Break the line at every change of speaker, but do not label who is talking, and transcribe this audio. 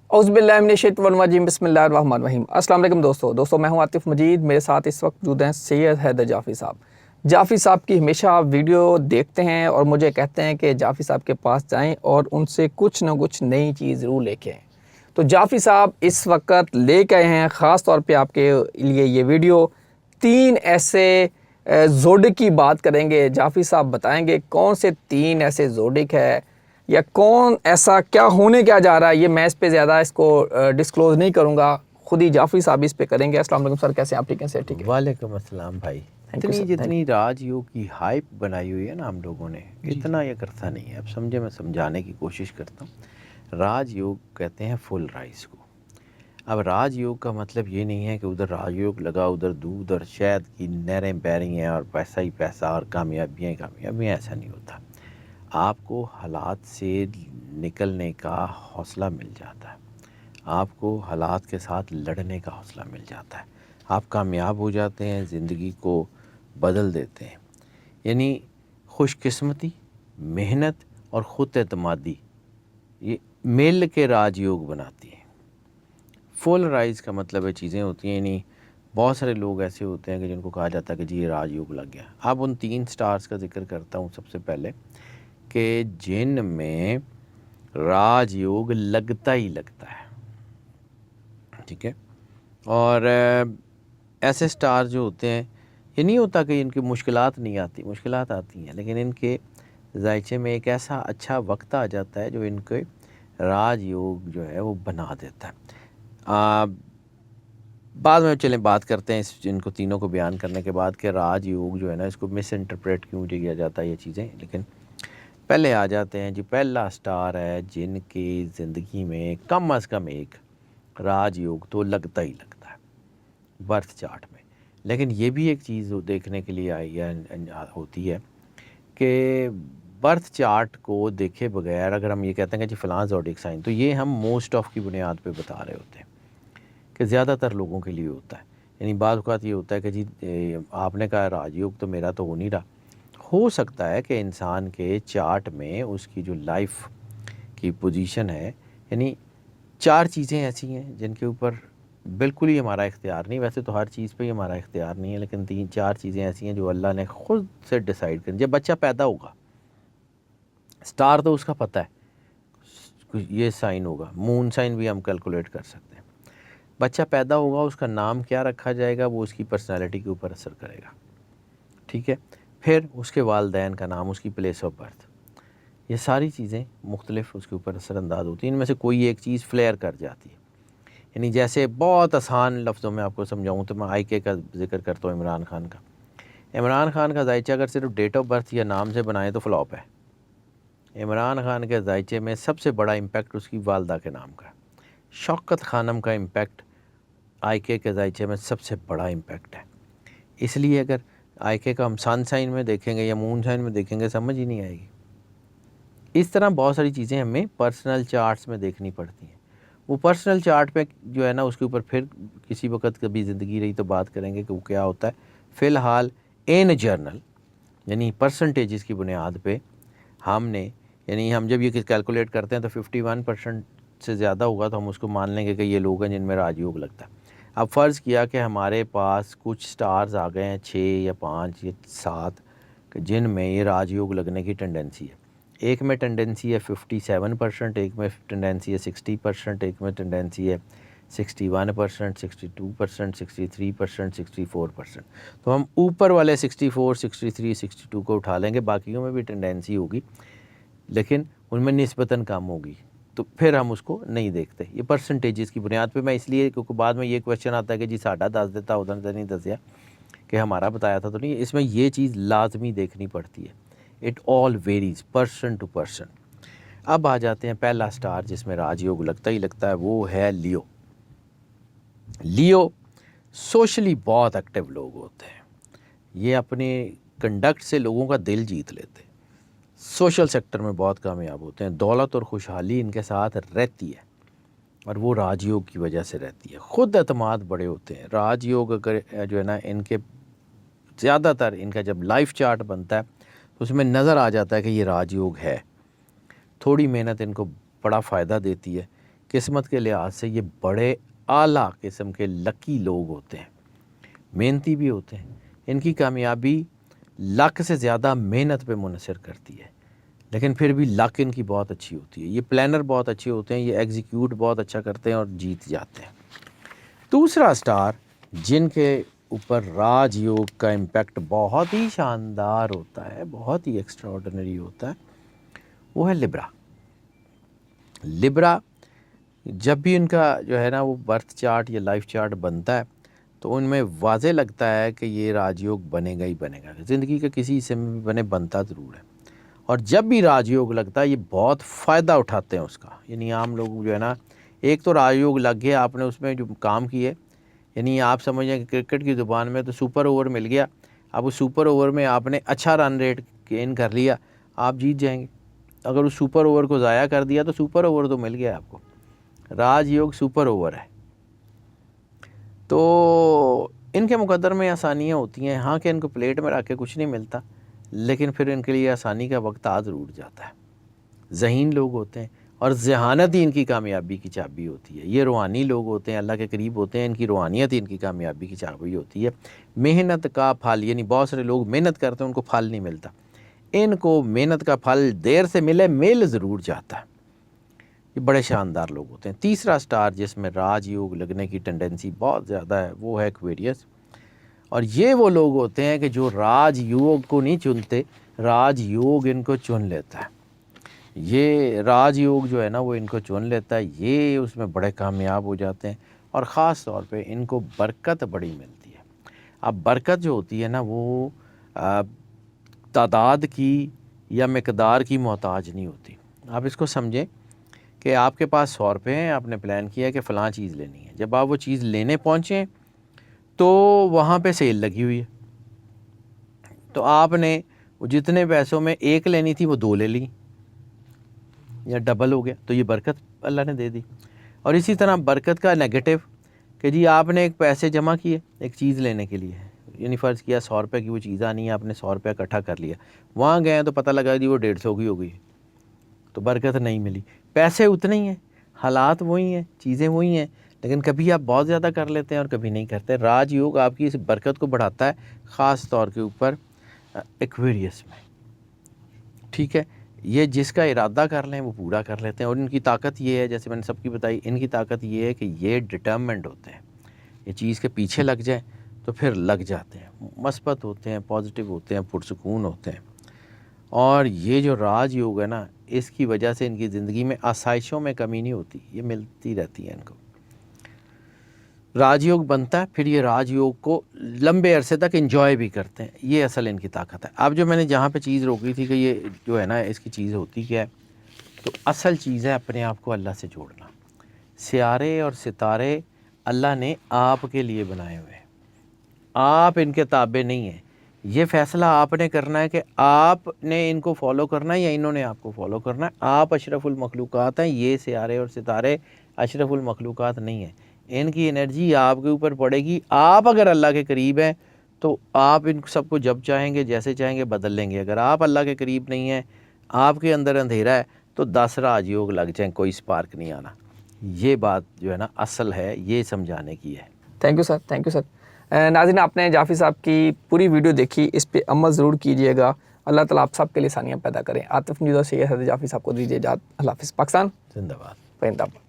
औज़ुबिल्लाहिमिनश्शैतानिर्रजीम बिस्मिल्लाहिर्रहमानिर्रहीम। अस्सलाम वालेकुम दोस्तों मैं हूं आतिफ़ मजीद। मेरे साथ इस वक्त मौजूद हैं सैयद हैदर जाफ़ी साहब। जाफ़ी साहब की हमेशा आप वीडियो देखते हैं और मुझे कहते हैं कि जाफ़ी साहब के पास जाएं और उनसे कुछ ना कुछ नई चीज़ ज़रूर लेके आएँ। तो जाफ़ी साहब इस वक्त लेके आए हैं ख़ास तौर पे आपके लिए ये वीडियो। 3 ऐसे ज़ोडिक की बात करेंगे। जाफ़ी साहब बताएंगे कौन से 3 ऐसे ज़ोडिक है या कौन ऐसा क्या होने क्या जा रहा है। ये मैं इस पे ज़्यादा इसको डिस्क्लोज़ नहीं करूँगा, खुद ही जाफ़ी साहब इस पे करेंगे। अस्सलाम वालेकुम सर, कैसे हैं आप? ठीक हैं सर? ठीक है,
वालेकुम अस्सलाम भाई।
Thank you sir.
जितनी राजयोग की हाइप बनाई हुई है ना हम लोगों ने, इतना ये करता नहीं है। अब समझे, मैं समझाने की कोशिश करता हूँ। राजयोग कहते हैं फुल राइस को। अब राजयोग का मतलब ये नहीं है कि उधर राजयोग लगा, उधर दूध और शहद की नहरें बह रही हैं और पैसा ही पैसा और कामयाबियाँ ही कामयाबियाँ। ऐसा नहीं होता। आपको हालात से निकलने का हौसला मिल जाता है, आपको हालात के साथ लड़ने का हौसला मिल जाता है, आप कामयाब हो जाते हैं, ज़िंदगी को बदल देते हैं। यानी खुशकिस्मती, मेहनत और ख़ुद एतमादी ये मिल के राजयोग बनाती हैं। फुल राइज का मतलब है चीज़ें होती हैं। यानी बहुत सारे लोग ऐसे होते हैं कि जिनको कहा जाता है कि जी ये राजयोग लग गया। अब उन 3 स्टार्स का जिक्र करता हूँ सबसे पहले, कि जिन में राजयोग लगता ही लगता है, ठीक है। और ऐसे स्टार जो होते हैं, ये नहीं होता कि इनकी मुश्किलात नहीं आती, मुश्किलात आती हैं, लेकिन इनके जायचे में एक ऐसा अच्छा वक्त आ जाता है जो इनके राजयोग जो है वो बना देता है। बाद में चलें बात करते हैं इनको तीनों को बयान करने के बाद कि राजयोग जो है ना, इसको मिस इंटरप्रेट क्यों किया जाता है ये चीज़ें। लेकिन पहले आ जाते हैं जी, पहला स्टार है जिनकी ज़िंदगी में कम अज़ कम एक राजयोग तो लगता ही लगता है बर्थ चार्ट में। लेकिन ये भी एक चीज़ देखने के लिए आई है होती है कि बर्थ चार्ट को देखे बगैर अगर हम ये कहते हैं कि जी फ़लाँ ज़ोडिक साइन, तो ये हम मोस्ट ऑफ की बुनियाद पे बता रहे होते हैं कि ज़्यादातर लोगों के लिए होता है। यानी बाज़ औक़ात ये होता है कि जी आपने कहा राजयोग तो मेरा तो हो नहीं रहा। हो सकता है कि इंसान के चार्ट में उसकी जो लाइफ की पोजीशन है, यानी 4 चीज़ें ऐसी हैं जिनके ऊपर बिल्कुल ही हमारा इख्तियार नहीं। वैसे तो हर चीज़ पे ही हमारा इख्तियार नहीं है, लेकिन 3-4 चीज़ें ऐसी हैं जो अल्लाह ने ख़ुद से डिसाइड कर। जब बच्चा पैदा होगा, स्टार तो उसका पता है ये साइन होगा, मून साइन भी हम कैलकुलेट कर सकते हैं। बच्चा पैदा होगा, उसका नाम क्या रखा जाएगा वो उसकी पर्सनैलिटी के ऊपर असर करेगा, ठीक है। फिर उसके वालिदैन का नाम, उसकी प्लेस ऑफ बर्थ, ये सारी चीज़ें मुख्तलिफ उसके ऊपर असरअंदाज होती हैं। इनमें से कोई एक चीज़ फ्लेयर कर जाती है। यानी जैसे बहुत आसान लफ्ज़ों में आपको समझाऊँ तो मैं IQ का जिक्र करता हूँ, इमरान खान का। इमरान खान का जायचा अगर सिर्फ डेट ऑफ बर्थ या नाम से बनाए तो फ्लॉप है। इमरान खान के जायचे में सबसे बड़ा इम्पैक्ट उसकी वालदा के नाम का। शौकत खानम का इम्पैक्ट IQ के जायचे में सबसे बड़ा इम्पैक्ट है। इसलिए अगर IQ का हम सन साइन में देखेंगे या मून साइन में देखेंगे समझ ही नहीं आएगी। इस तरह बहुत सारी चीज़ें हमें पर्सनल चार्ट्स में देखनी पड़ती हैं। वो पर्सनल चार्ट पे जो है ना, उसके ऊपर फिर किसी वक्त कभी ज़िंदगी रही तो बात करेंगे कि वो क्या होता है। फ़िलहाल इन जर्नल यानी परसेंटेजेस की बुनियाद पे हमने, यानी हम जब ये कैलकुलेट करते हैं तो 51% से ज़्यादा होगा तो हम उसको मान लेंगे कि ये लोग हैं जिनमें राजयोग लगता है। अब फ़र्ज़ किया कि हमारे पास कुछ स्टार्स आ गए हैं 6 या 5 या 7 जिनमें ये राजयोग लगने की टेंडेंसी है। एक में टेंडेंसी है 57%, एक में टेंडेंसी है 60%, एक में टेंडेंसी है 61%, 62%, 63%, 64%। तो हम ऊपर वाले 64, 63, 62 को उठा लेंगे। बाकियों में भी टेंडेंसी होगी लेकिन उनमें निस्बतन कम होगी, तो फिर हम उसको नहीं देखते। ये परसेंटेजेस की बुनियाद पे मैं इसलिए, क्योंकि बाद में ये क्वेश्चन आता है कि जी साडा दस देता, उधर तो नहीं दसिया कि हमारा बताया था तो नहीं। इसमें ये चीज़ लाजमी देखनी पड़ती है। It all varies person to person. अब आ जाते हैं पहला स्टार जिसमें राजयोग लगता ही लगता है, वो है लियो। लियो सोशली बहुत एक्टिव लोग होते हैं। ये अपने कंडक्ट से लोगों का दिल जीत लेते हैं, सोशल सेक्टर में बहुत कामयाब होते हैं, दौलत और खुशहाली इनके साथ रहती है और वो राजयोग की वजह से रहती है। ख़ुद एतमाद बड़े होते हैं। राजयोग अगर जो है ना, इनके ज़्यादातर इनका जब लाइफ चार्ट बनता है तो उसमें नज़र आ जाता है कि ये राजयोग है। थोड़ी मेहनत इनको बड़ा फ़ायदा देती है। किस्मत के लिहाज से ये बड़े आला किस्म के लकी लोग होते हैं, मेहनती भी होते हैं। इनकी कामयाबी लक से ज़्यादा मेहनत पे मुनसर करती है, लेकिन फिर भी लक इनकी बहुत अच्छी होती है। ये प्लानर बहुत अच्छे होते हैं, ये एग्जीक्यूट बहुत अच्छा करते हैं और जीत जाते हैं। दूसरा स्टार जिनके ऊपर राजयोग का इम्पैक्ट बहुत ही शानदार होता है, बहुत ही एक्स्ट्राऑर्डिनरी होता है, वो है लिब्रा। लिब्रा जब भी इनका जो है ना वो बर्थ चार्ट या लाइफ चार्ट बनता है तो उनमें वाज़े लगता है कि ये राजयोग बनेगा ही बनेगा। ज़िंदगी के किसी हिस्से में भी बने, बनता ज़रूर है। और जब भी राजयोग लगता है ये बहुत फ़ायदा उठाते हैं उसका। यानी आम लोग जो है ना, एक तो राजयोग लग गया, आपने उसमें जो काम किए, यानी आप समझें कि क्रिकेट की ज़ुबान में तो सुपर ओवर मिल गया। अब उस सुपर ओवर में आपने अच्छा रन रेट गेन कर लिया, आप जीत जाएंगे। अगर उस सुपर ओवर को ज़ाया कर दिया तो सुपर ओवर तो मिल गया आपको। राजयोग सुपर ओवर है। तो इनके मुकद्दर में आसानियाँ होती हैं। हाँ कि इनको प्लेट में रख के कुछ नहीं मिलता, लेकिन फिर इनके लिए आसानी का वक्त आ ज़रूर जाता है। ज़हीन लोग होते हैं और ज़हानत ही इनकी कामयाबी की चाबी होती है। ये रूहानी लोग होते हैं, अल्लाह के करीब होते हैं, इनकी रूहानियत ही इनकी कामयाबी की चाबी होती है। मेहनत का फल, यानी बहुत सारे लोग मेहनत करते हैं उनको फल नहीं मिलता, इनको मेहनत का फल देर से मिल ज़रूर जाता है। ये बड़े शानदार लोग होते हैं। तीसरा स्टार जिसमें राजयोग लगने की टेंडेंसी बहुत ज़्यादा है वो है एक्वेरियस। और ये वो लोग होते हैं कि जो राजयोग को नहीं चुनते, राजयोग इनको चुन लेता है। ये राजयोग जो है ना वो इनको चुन लेता है, ये उसमें बड़े कामयाब हो जाते हैं और ख़ास तौर पे इनको बरकत बड़ी मिलती है। अब बरकत जो होती है ना वो तादाद की या मिकदार की मोहताज नहीं होती। आप इसको समझें कि आपके पास 100 रुपये हैं, आपने प्लान किया कि फ़लाँ चीज़ लेनी है। जब आप वो चीज़ लेने पहुँचें तो वहाँ पे सेल लगी हुई है, तो आपने वो जितने पैसों में एक लेनी थी वो 2 ले ली या डबल हो गया, तो ये बरकत अल्लाह ने दे दी। और इसी तरह बरकत का नेगेटिव कि जी आपने एक पैसे जमा किए एक चीज़ लेने के लिए, यानी फ़र्ज़ किया 100 रुपये की वो चीज़ आनी है, आपने 100 रुपये इकट्ठा कर लिया, वहाँ गए तो पता लगा जी वो 150 की हो गई, तो बरकत नहीं मिली। पैसे उतने ही हैं, हालात वही हैं, चीज़ें वही हैं, लेकिन कभी आप बहुत ज़्यादा कर लेते हैं और कभी नहीं करते। राजयोग आपकी इस बरकत को बढ़ाता है, ख़ास तौर के ऊपर एक्वेरियस में। ठीक है, ये जिसका इरादा कर लें वो पूरा कर लेते हैं। और इनकी ताकत ये है, जैसे मैंने सबकी बताई, इनकी ताकत ये है कि ये डिटर्मेंट होते हैं। ये चीज़ के पीछे लग जाए तो फिर लग जाते हैं, मस्बत होते हैं, पॉजिटिव होते हैं, पुरसुकून होते हैं। और ये जो राजयोग है ना, इसकी वजह से इनकी ज़िंदगी में आसाइशों में कमी नहीं होती, ये मिलती रहती है इनको। राजयोग बनता है, फिर ये राजयोग को लंबे अरसे तक एंजॉय भी करते हैं। ये असल इनकी ताकत है। अब जो मैंने जहाँ पे चीज़ रोकी थी कि ये जो है ना इसकी चीज़ होती क्या है, तो असल चीज़ है अपने आप को अल्लाह से जोड़ना। सियारे और सितारे अल्लाह ने आपके लिए बनाए हुए हैं, आप इनके ताबे नहीं हैं। ये फ़ैसला आपने करना है कि आपने इनको फॉलो करना है या इन्होंने आपको फॉलो करना है। आप अशरफुल मखलूक़ात हैं, ये सियारे और सितारे अशरफुल मखलूक़ात नहीं हैं। इनकी एनर्जी आपके ऊपर पड़ेगी। आप अगर अल्लाह के करीब हैं तो आप इन सबको जब चाहेंगे जैसे चाहेंगे बदल लेंगे। अगर आप अल्लाह के करीब नहीं हैं, आपके अंदर अंधेरा है, तो 10 राजयोग लग जाएँ, कोई स्पार्क नहीं आना। ये बात जो है ना असल है, ये समझाने की है।
Thank you sir, thank you sir. नाज़रीन, आपने जाफ़ी साहब की पूरी वीडियो देखी, इस पे अमल ज़रूर कीजिएगा। अल्लाह ताला आप सब के लिए आसानियाँ पैदा करें। आतिफ़ मजीद और सैयद हैदर जाफ़ी साहब को दीजिए इजाज़त। अल्लाह हाफ़िज़। पाकिस्तान
जिंदाबाद।
जिंदाबाद।